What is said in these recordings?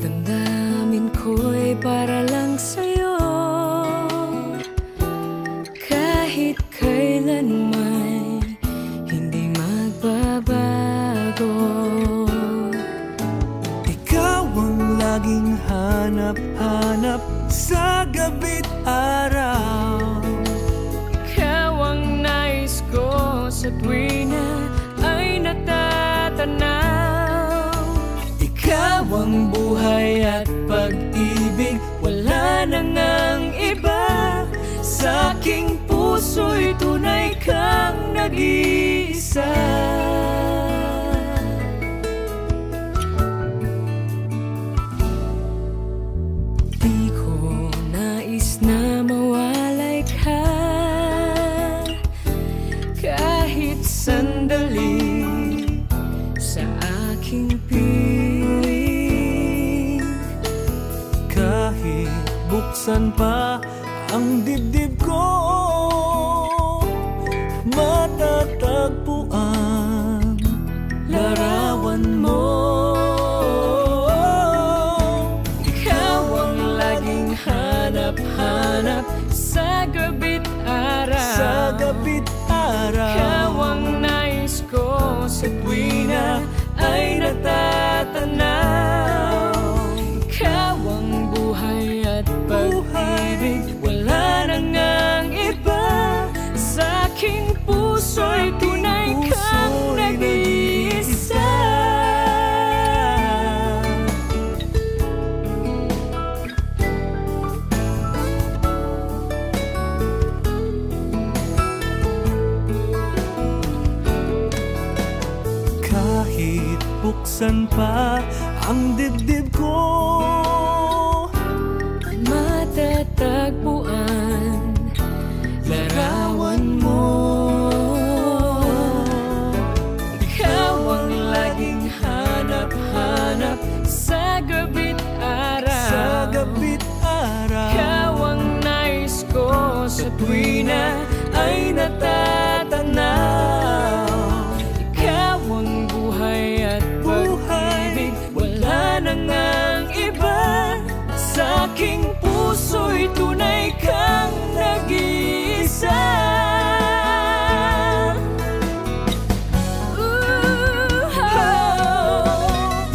damdamin ko'y para lang sa'yo. Kahit kailanman hindi magbabago. Ikaw ang laging hanap-hanap sa gabi't araw. Ikaw ang nais ko sa tuwi na ay natatanaw. Ikaw ang buhay at pag-ibig, wala na ngang iba. Sa aking puso'y tunay kang nag-iisa. Di ko nais na mawalay ka kahit sandali sa aking piling. Kahit buksan pa ang dibdib ko, matatagpuan larawan mo. Ikaw ang laging hanap-hanap sa gabi't araw. Sa gabi't araw. Ikaw ang nais ko sa tuwi na ay natatanaw. Ikaw ang buhay at pag-ibig, wala na ngang iba. Sa aking puso'y tunay kang nag-iisa. Kahit buksan pa ang dibdib ko, matatagpuan larawan mo. Ikaw ang laging hanap-hanap sa gabi't araw. sa gabi't araw. Ikaw ang nais ko sa tuwi na ay natatanaw. Ikaw ang buhay at pag-ibig, wala na ngang iba. Sa aking puso'y tunay kang nag-iisa.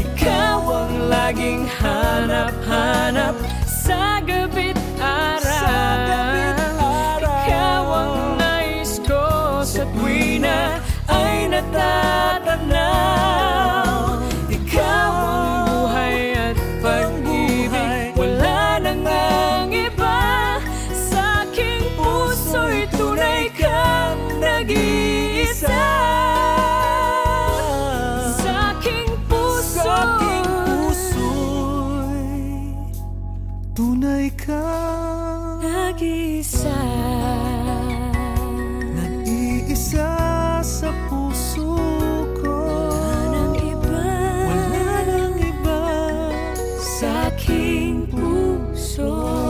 Ikaw ang laging hanap-hanap sa gabi't araw. Ikaw ang nais ko sa tuwi na ay natatanaw. Ikaw ang buhay at pag-ibig, wala na ngang iba. Sa aking puso'y tunay kang nag-iisa. Sa aking puso'y tunay kang nag-iisa. nag-iisa sa puso ko. Wala nang iba. Wala nang iba Sa aking puso.